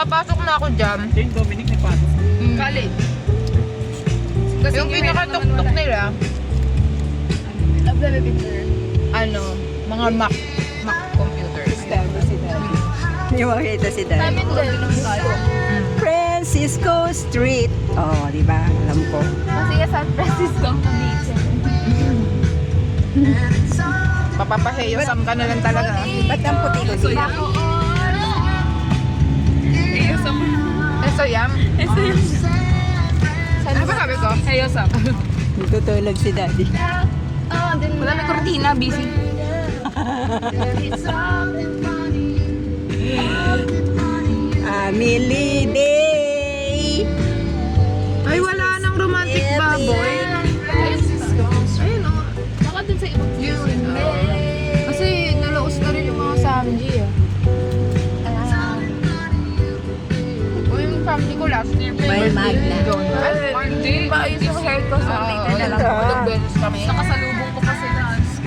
nakapasok na ako dyan. Yung Dominic nagpasok. College. Kasi Yung pinakatuktok nila, Love the picture. mga Mac computers. Yung makita si Daddy. Namin din. Francisco Street. Oh, di ba? Alam ko. Kasi nga San Francisco ang beach. Papapaheyo sam ka na lang talaga. Ba't ang puti ko dito? Eso yam. Ano ba sabi ko? Heyo Sam. Tutulog si Daddy. Wala may cortina, busy. Family Day! Ay, wala nang romantic baboy. Ayun o. Baka dun sa ibang Kasi nalaos na rin yung mga Samji ah. O yung family ko last year. May Magna. Ay, hindi. Paayos yung hair ko. So later na lang. Ilang beses kami. Sa kasalukuyan.